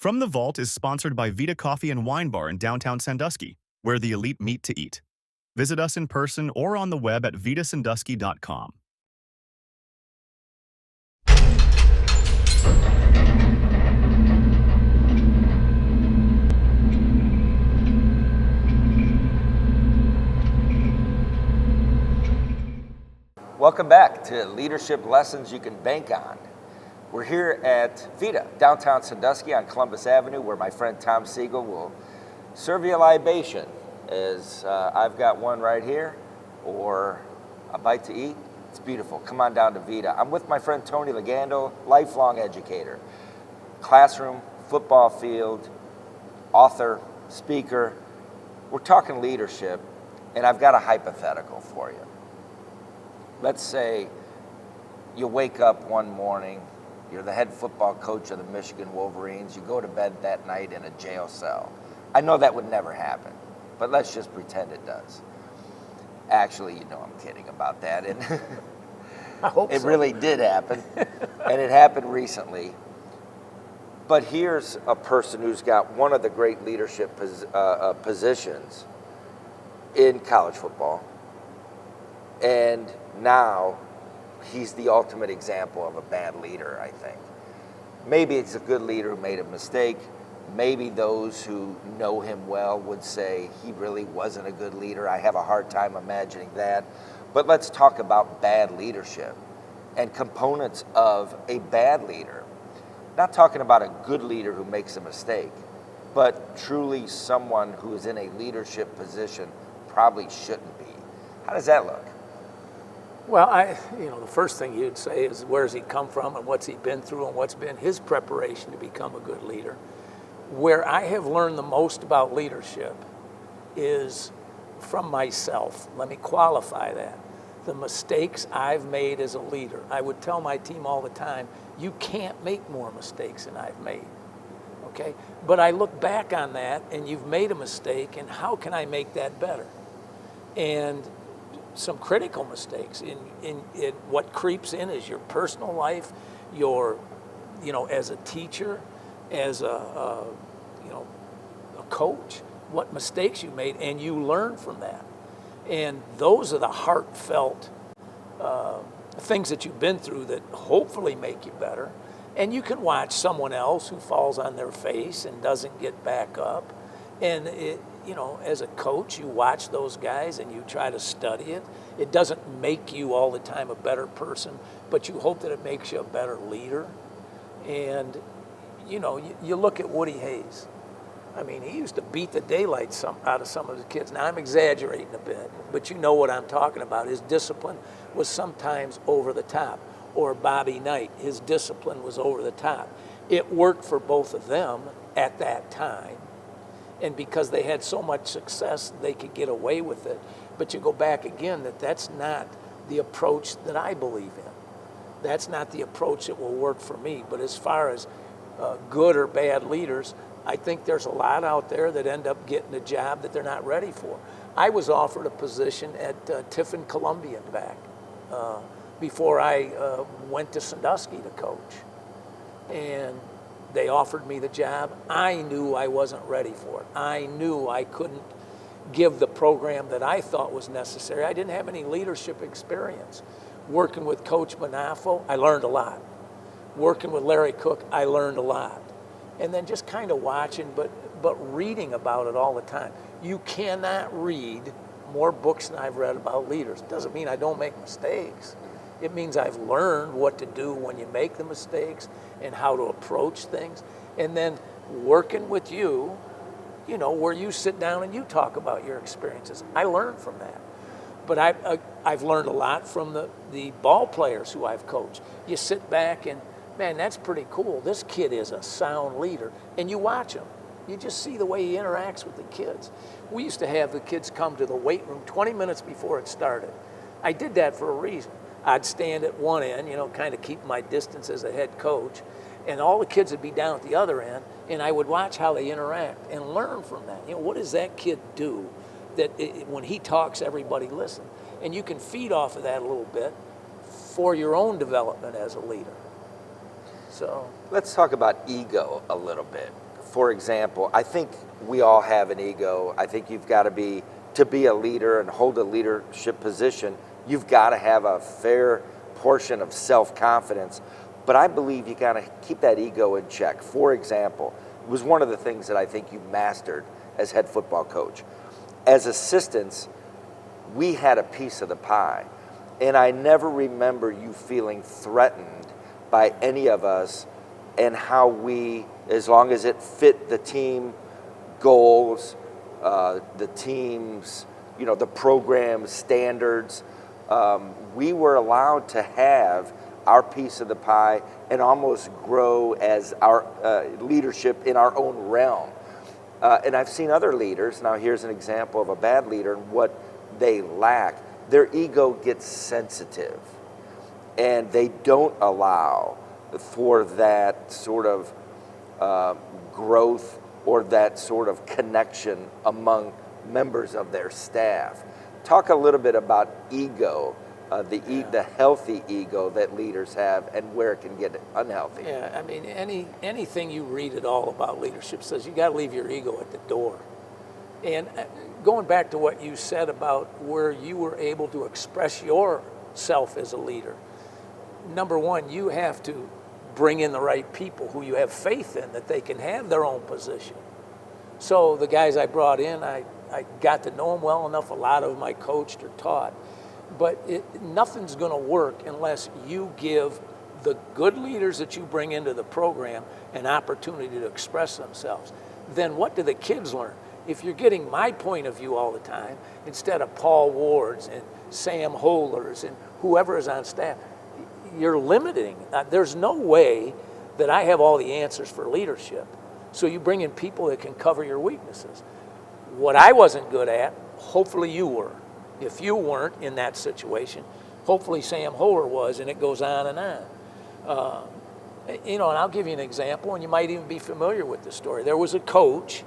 From the Vault is sponsored by Vita Coffee and Wine Bar in downtown Sandusky, where the elite meet to eat. Visit us in person or on the web at vitasandusky.com. Welcome back to Leadership Lessons You Can Bank On. We're here at Vita, downtown Sandusky on Columbus Avenue, where my friend Tom Siegel will serve you a libation, as I've got one right here, or a bite to eat. It's beautiful. Come on down to Vita. I'm with my friend Tony Legando, lifelong educator, classroom, football field, author, speaker. We're talking leadership, and I've got a hypothetical for you. Let's say you wake up one morning, you're the head football coach of the Michigan Wolverines, you go to bed that night in a jail cell. I know that would never happen, but let's just pretend it does. Actually, you know I'm kidding about that, and I hope it so. really did happen, and it happened recently. But here's a person who's got one of the great leadership positions in college football, and now he's the ultimate example of a bad leader, I think. Maybe it's a good leader who made a mistake. Maybe those who know him well would say he really wasn't a good leader. I have a hard time imagining that. But let's talk about bad leadership and components of a bad leader. Not talking about a good leader who makes a mistake, but truly someone who is in a leadership position probably shouldn't be. How does that look? Well, the first thing you'd say is where's he come from and what's he been through and what's been his preparation to become a good leader. Where I have learned the most about leadership is from myself. Let me qualify that. The mistakes I've made as a leader. I would tell my team all the time, you can't make more mistakes than I've made, okay? But I look back on that and you've made a mistake, and how can I make that better? And some critical mistakes in what creeps in is your personal life, your, as a teacher, as a coach, what mistakes you made, and you learn from that. And those are the heartfelt things that you've been through that hopefully make you better. And you can watch someone else who falls on their face and doesn't get back up. And as a coach, you watch those guys and you try to study it. It doesn't make you all the time a better person, but you hope that it makes you a better leader. And, you look at Woody Hayes. I mean, he used to beat the daylights out of some of his kids. Now, I'm exaggerating a bit, but you know what I'm talking about. His discipline was sometimes over the top. Or Bobby Knight, his discipline was over the top. It worked for both of them at that time. And because they had so much success, they could get away with it. But you go back again, that's not the approach that I believe in. That's not the approach that will work for me. But as far as good or bad leaders, I think there's a lot out there that end up getting a job that they're not ready for. I was offered a position at Tiffin Columbian back before I went to Sandusky to coach. And they offered me the job. I knew I wasn't ready for it. I knew I couldn't give the program that I thought was necessary. I didn't have any leadership experience. Working with Coach Manafo, I learned a lot. Working with Larry Cook, I learned a lot. And then just kind of watching, but reading about it all the time. You cannot read more books than I've read about leaders. Doesn't mean I don't make mistakes. It means I've learned what to do when you make the mistakes and how to approach things. And then working with you, where you sit down and you talk about your experiences. I learned from that. But I've learned a lot from the ball players who I've coached. You sit back and, man, that's pretty cool. This kid is a sound leader. And you watch him. You just see the way he interacts with the kids. We used to have the kids come to the weight room 20 minutes before it started. I did that for a reason. I'd stand at one end, kind of keep my distance as a head coach, and all the kids would be down at the other end, and I would watch how they interact and learn from that. What does that kid do that when he talks, everybody listens? And you can feed off of that a little bit for your own development as a leader. So let's talk about ego a little bit. for example, I think we all have an ego. I think you've got to be a leader and hold a leadership position, you've got to have a fair portion of self-confidence. But I believe you got to keep that ego in check. For example, it was one of the things that I think you mastered as head football coach. As assistants, we had a piece of the pie. And I never remember you feeling threatened by any of us and how we, as long as it fit the team goals, the team's, the program standards, we were allowed to have our piece of the pie and almost grow as our leadership in our own realm. And I've seen other leaders, now here's an example of a bad leader and what they lack. Their ego gets sensitive and they don't allow for that sort of growth or that sort of connection among members of their staff. Talk a little bit about ego, the healthy ego that leaders have and where it can get unhealthy. Yeah, I mean, anything you read at all about leadership says you got to leave your ego at the door. And going back to what you said about where you were able to express yourself as a leader, number one, you have to bring in the right people who you have faith in that they can have their own position. So the guys I brought in, I got to know them well enough. A lot of them I coached or taught. But nothing's going to work unless you give the good leaders that you bring into the program an opportunity to express themselves. Then what do the kids learn? If you're getting my point of view all the time, instead of Paul Ward's and Sam Holler's and whoever is on staff, you're limiting. There's no way that I have all the answers for leadership. So you bring in people that can cover your weaknesses. What I wasn't good at, hopefully you were. If you weren't in that situation, hopefully Sam Holler was, and it goes on and on. And I'll give you an example, and you might even be familiar with the story. There was a coach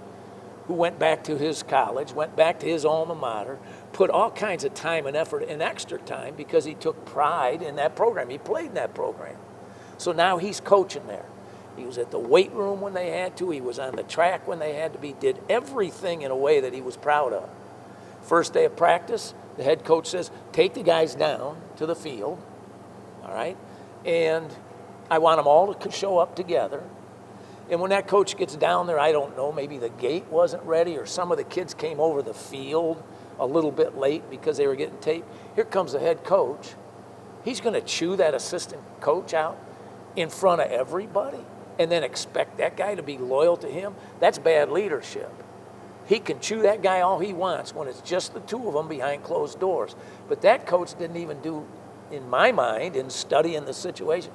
who went back to his college, went back to his alma mater, put all kinds of time and effort and extra time because he took pride in that program. He played in that program. So now he's coaching there. He was at the weight room when they had to. He was on the track when they had to be, did everything in a way that he was proud of. First day of practice, the head coach says, take the guys down to the field, all right? And I want them all to show up together. And when that coach gets down there, I don't know, maybe the gate wasn't ready or some of the kids came over the field a little bit late because they were getting taped. Here comes the head coach. He's going to chew that assistant coach out in front of everybody and then expect that guy to be loyal to him. That's bad leadership. He can chew that guy all he wants when it's just the two of them behind closed doors. But that coach didn't even do, in my mind, in studying the situation,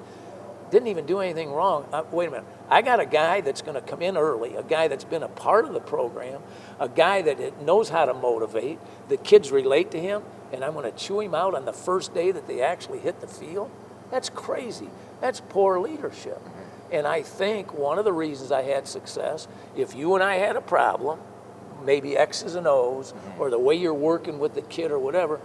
didn't even do anything wrong. Wait a minute. I got a guy that's going to come in early, a guy that's been a part of the program, a guy that knows how to motivate. The kids relate to him, and I'm going to chew him out on the first day that they actually hit the field? That's crazy. That's poor leadership. And I think one of the reasons I had success, if you and I had a problem, maybe X's and O's, or the way you're working with the kid or whatever,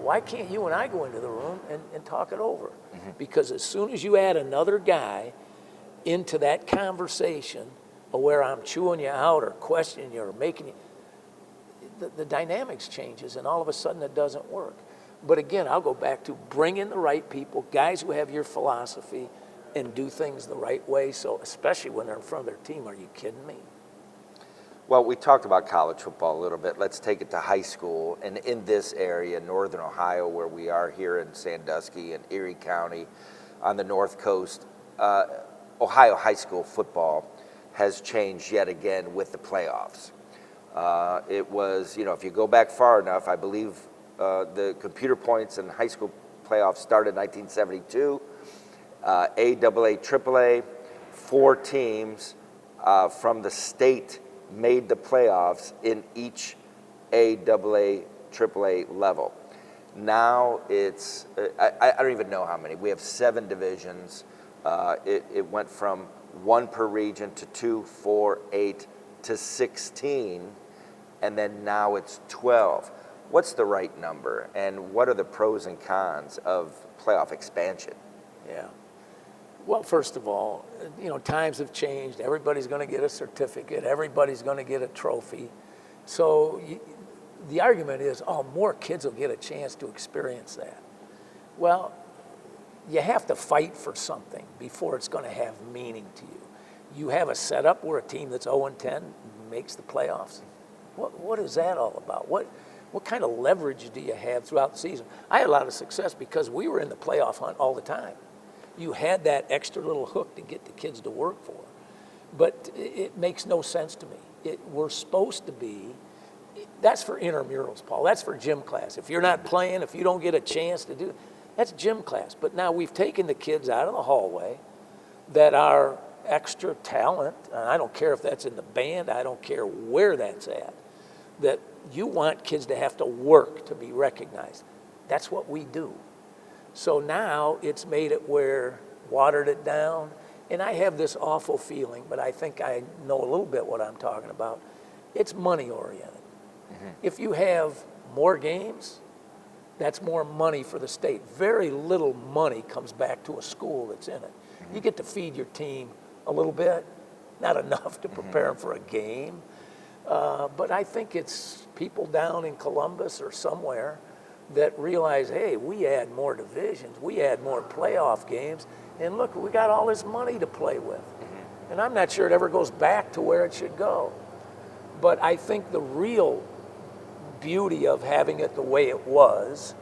why can't you and I go into the room and talk it over? Because as soon as you add another guy into that conversation where I'm chewing you out or questioning you or making you, the dynamics changes and all of a sudden it doesn't work. But again, I'll go back to bring in the right people, guys who have your philosophy and do things the right way. So especially when they're in front of their team, are you kidding me? Well, we talked about college football a little bit. Let's take it to high school. And in this area, northern Ohio, where we are here in Sandusky and Erie County on the north coast, Ohio high school football has changed yet again with the playoffs. It was, if you go back far enough, I believe the computer points in high school playoffs started in 1972. AAA, AAA, 4 teams from the state made the playoffs in each AAA, AAA level. Now it's, I don't even know how many. We have 7 divisions. It went from 1 per region to 2, 4, 8 to 16, and then now it's 12. What's the right number, and what are the pros and cons of playoff expansion? Yeah. Well, first of all, times have changed. Everybody's going to get a certificate. Everybody's going to get a trophy. So the argument is, more kids will get a chance to experience that. Well, you have to fight for something before it's going to have meaning to you. You have a setup where a team that's 0-10 makes the playoffs. What is that all about? What kind of leverage do you have throughout the season? I had a lot of success because we were in the playoff hunt all the time. You had that extra little hook to get the kids to work for. But it makes no sense to me. We're supposed to be, that's for intramurals, Paul. That's for gym class. If you're not playing, if you don't get a chance to do it, that's gym class. But now we've taken the kids out of the hallway that are extra talent. And I don't care if that's in the band. I don't care where that's at. That you want kids to have to work to be recognized. That's what we do. So now it's made it watered it down. And I have this awful feeling, but I think I know a little bit what I'm talking about. It's money oriented. Mm-hmm. If you have more games, that's more money for the state. Very little money comes back to a school that's in it. Mm-hmm. You get to feed your team a little bit, not enough to prepare them for a game. But I think it's people down in Columbus or somewhere that realize, hey, we add more divisions, we add more playoff games, and look, we got all this money to play with. Mm-hmm. And I'm not sure it ever goes back to where it should go. But I think the real beauty of having it the way it was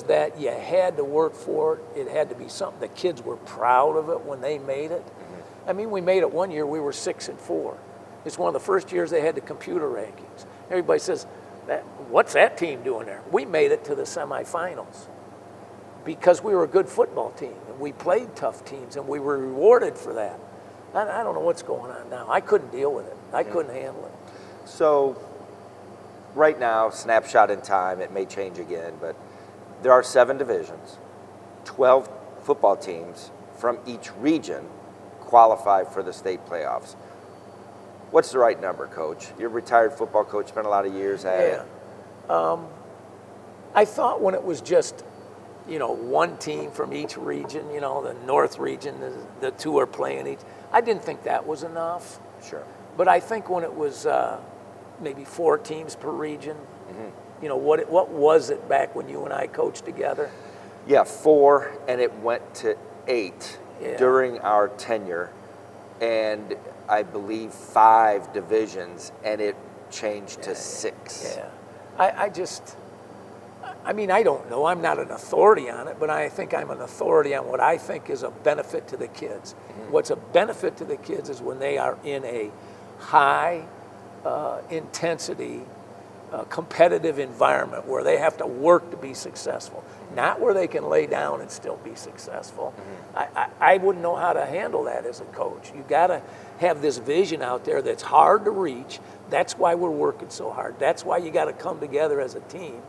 that you had to work for it. It had to be something the kids were proud of it when they made it. Mm-hmm. I mean, we made it one year, we were 6-4. It's one of the first years they had the computer rankings. Everybody says, what's that team doing there? We made it to the semifinals because we were a good football team and we played tough teams and we were rewarded for that. I don't know what's going on now. I couldn't deal with it. I couldn't handle it. So right now, snapshot in time, it may change again, but there are 7 divisions, 12 football teams from each region qualify for the state playoffs. What's the right number, Coach? You're a retired football coach, spent a lot of years at it. I thought when it was just, one team from each region, the North region, the 2 are playing each, I didn't think that was enough. Sure. But I think when it was maybe 4 teams per region, what was it back when you and I coached together? Yeah, 4, and it went to 8 during our tenure. And I believe 5 divisions, and it changed to 6. Yeah. I don't know. I'm not an authority on it, but I think I'm an authority on what I think is a benefit to the kids. Mm-hmm. What's a benefit to the kids is when they are in a high intensity, competitive environment where they have to work to be successful, not where they can lay down and still be successful. Mm-hmm. I wouldn't know how to handle that as a coach. You got to have this vision out there that's hard to reach. That's why we're working so hard. That's why you got to come together as a team.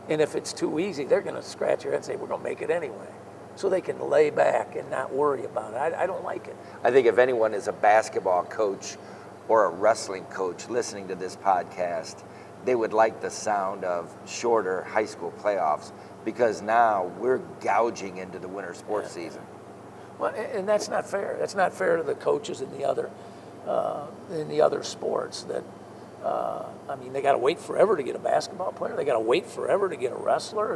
And if it's too easy, they're going to scratch your head and say, we're going to make it anyway. So they can lay back and not worry about it. I don't like it. I think if anyone is a basketball coach or a wrestling coach listening to this podcast, they would like the sound of shorter high school playoffs, because now we're gouging into the winter sports season. Well, and that's not fair. That's not fair to the coaches in the other sports. That they got to wait forever to get a basketball player. They got to wait forever to get a wrestler.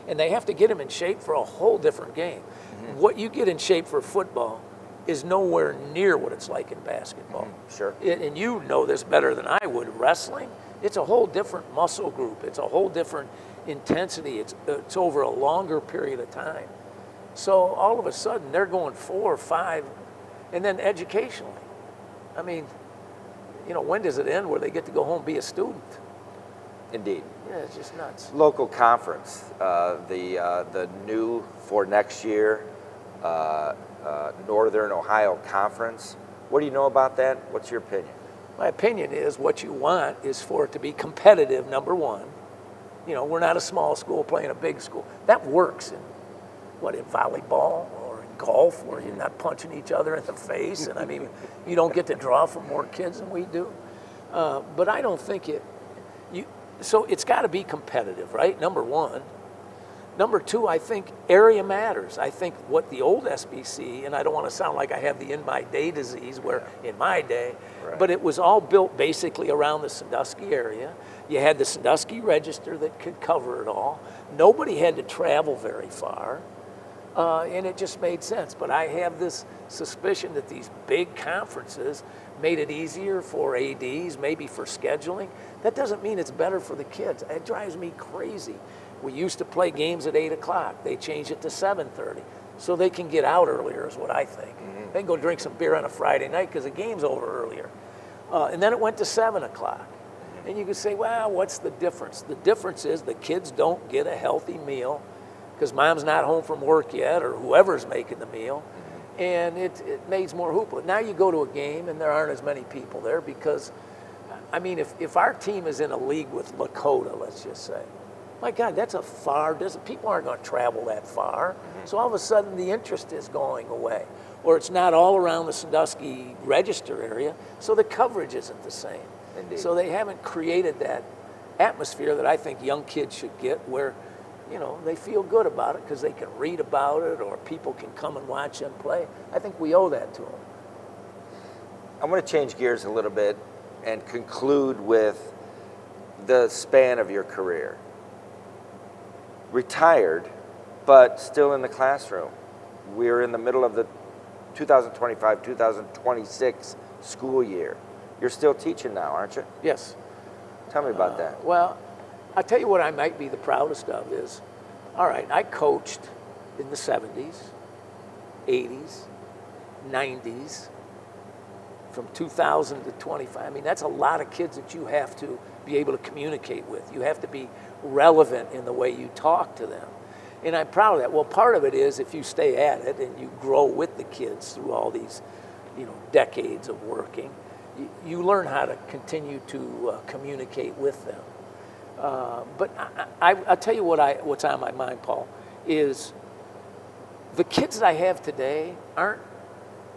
And they have to get them in shape for a whole different game. Mm-hmm. What you get in shape for football is nowhere near what it's like in basketball. Mm-hmm. Sure. And you know this better than I would. Wrestling, it's a whole different muscle group. It's a whole different intensity. It's over a longer period of time. So all of a sudden they're going 4 or 5, and then educationally. When does it end where they get to go home and be a student? Indeed. Yeah, it's just nuts. Local conference, the new for next year, Northern Ohio Conference. What do you know about that? What's your opinion? My opinion is what you want is for it to be competitive, number one. We're not a small school playing a big school. That works in volleyball or in golf, where you're not punching each other in the face. And you don't get to draw from more kids than we do. But I don't think so it's got to be competitive, right? Number one. Number two, I think area matters. I think what the old SBC, and I don't want to sound like I have the in my day disease, where in my day, but it was all built basically around the Sandusky area. You had the Sandusky Register that could cover it all. Nobody had to travel very far, and it just made sense. But I have this suspicion that these big conferences made it easier for ADs, maybe for scheduling. That doesn't mean it's better for the kids. It drives me crazy. We used to play games at 8 o'clock. They changed it to 7:30, so they can get out earlier is what I think. They can go drink some beer on a Friday night because the game's over earlier. And then it went to 7 o'clock. And you can say, well, what's the difference? The difference is the kids don't get a healthy meal because mom's not home from work yet or whoever's making the meal. And it makes more hoopla. Now you go to a game and there aren't as many people there because, I mean, if our team is in a league with Lakota, let's just say, my God, that's a far distance. People aren't going to travel that far. So all of a sudden the interest is going away. Or it's not all around the Sandusky Register area, so the coverage isn't the same. Indeed. So they haven't created that atmosphere that I think young kids should get where, you know, they feel good about it because they can read about it or people can come and watch them play. I think we owe that to them. I want to change gears a little bit and conclude with the span of your career. Retired, but still in the classroom. We're in the middle of the 2025-2026 school year. You're still teaching now, aren't you? Yes. Tell me about that. Well, I'll tell you what I might be the proudest of is, all right, I coached in the 70s, 80s, 90s, from 2000 to 25. I mean, that's a lot of kids that you have to be able to communicate with. You have to be relevant in the way you talk to them. And I'm proud of that. Well, part of it is if you stay at it and you grow with the kids through all these, you know, decades of working, you learn how to continue to communicate with them. But I'll tell you what's on my mind, Paul, is the kids that I have today aren't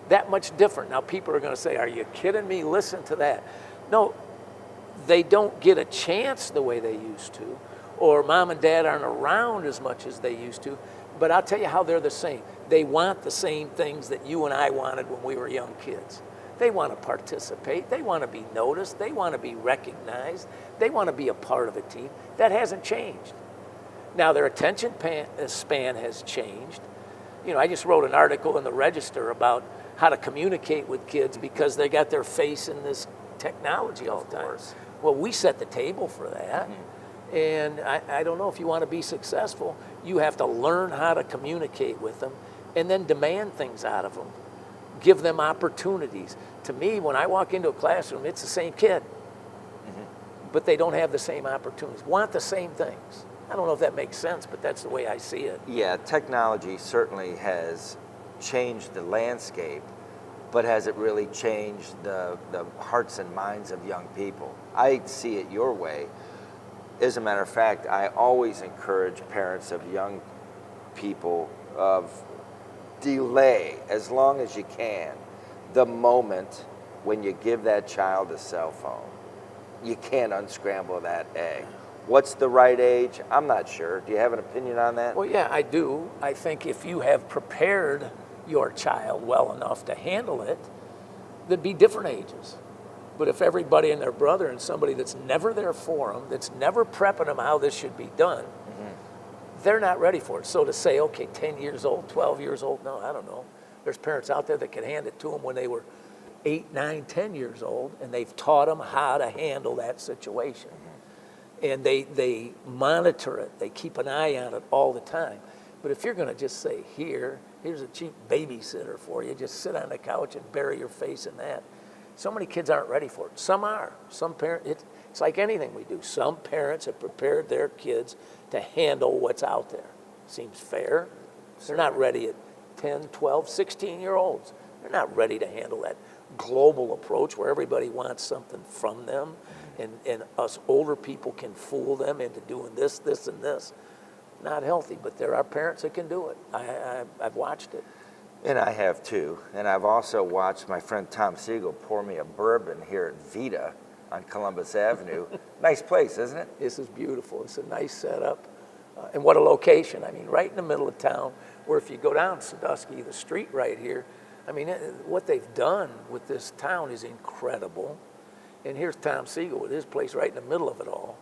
that much different. Now, people are going to say, are you kidding me? Listen to that. No, they don't get a chance the way they used to, or mom and dad aren't around as much as they used to. But I'll tell you how they're the same. They want the same things that you and I wanted when we were young kids. They want to participate. They want to be noticed. They want to be recognized. They want to be a part of a team. That hasn't changed. Now, their attention span has changed. You know, I just wrote an article in the Register about how to communicate with kids because they got their face in this technology all the time. Well, we set the table for that. And I don't know, if you want to be successful, you have to learn how to communicate with them and then demand things out of them. Give them opportunities. To me, when I walk into a classroom, it's the same kid, but they don't have the same opportunities, want the same things. I don't know if that makes sense, but that's the way I see it. Yeah, technology certainly has changed the landscape, but has it really changed the hearts and minds of young people? I see it your way. As a matter of fact, I always encourage parents of young people of delay as long as you can the moment when you give that child a cell phone. You can't unscramble that egg. What's the right age? I'm not sure. Do you have an opinion on that? Well, yeah, I do. I think if you have prepared your child well enough to handle it, there'd be different ages. But if everybody and their brother and somebody that's never there for them, that's never prepping them how this should be done, they're not ready for it. So to say, okay, 10 years old, 12 years old, no, I don't know. There's parents out there that can hand it to them when they were 8, 9, 10 years old, and they've taught them how to handle that situation. And they monitor it. They keep an eye on it all the time. But if you're going to just say, here's a cheap babysitter for you, just sit on the couch and bury your face in that. So many kids aren't ready for it. Some are. Some parents, it's like anything we do. Some parents have prepared their kids to handle what's out there. Seems fair. They're not ready at 10, 12, 16-year-olds. They're not ready to handle that global approach where everybody wants something from them, and us older people can fool them into doing this, this, and this. Not healthy, but there are parents that can do it. I've watched it. And I have too. And I've also watched my friend Tom Siegel pour me a bourbon here at Vita on Columbus Avenue. Nice place, isn't it? This is beautiful. It's a nice setup. And what a location. I mean, right in the middle of town, where if you go down Sandusky, the street right here, I mean, what they've done with this town is incredible. And here's Tom Siegel with his place right in the middle of it all.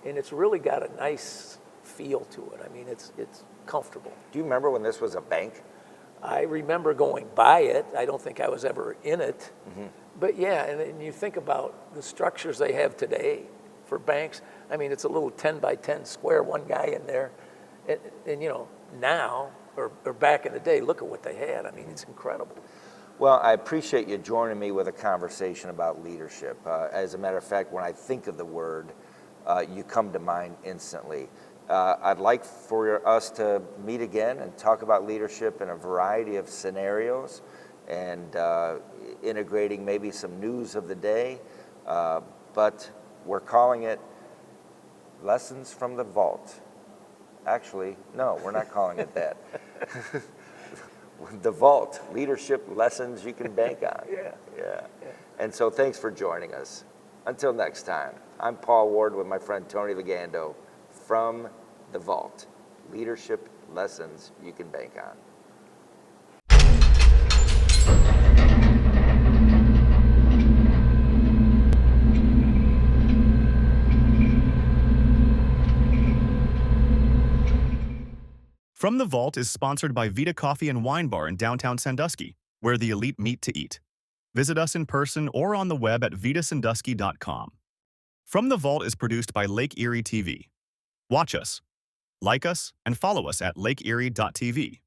And it's really got a nice feel to it. I mean, it's comfortable. Do you remember when this was a bank? I remember going by it. I don't think I was ever in it. Mm-hmm. But yeah, and you think about the structures they have today for banks. I mean, it's a little 10 by 10 square, one guy in there. And you know, now, or back in the day, look at what they had. I mean, it's incredible. Well, I appreciate you joining me with a conversation about leadership. As a matter of fact, when I think of the word, you come to mind instantly. I'd like for us to meet again and talk about leadership in a variety of scenarios and integrating maybe some news of the day. But we're calling it Lessons from the Vault. Actually, no, we're not calling it that. The Vault, leadership lessons you can bank on. Yeah. And so thanks for joining us. Until next time, I'm Paul Ward with my friend Tony Legando from The Vault, leadership lessons you can bank on. From the Vault is sponsored by Vita Coffee and Wine Bar in downtown Sandusky, where the elite meet to eat. Visit us in person or on the web at vitasandusky.com. From the Vault is produced by Lake Erie TV. Watch us, like us, and follow us at lakeerie.tv.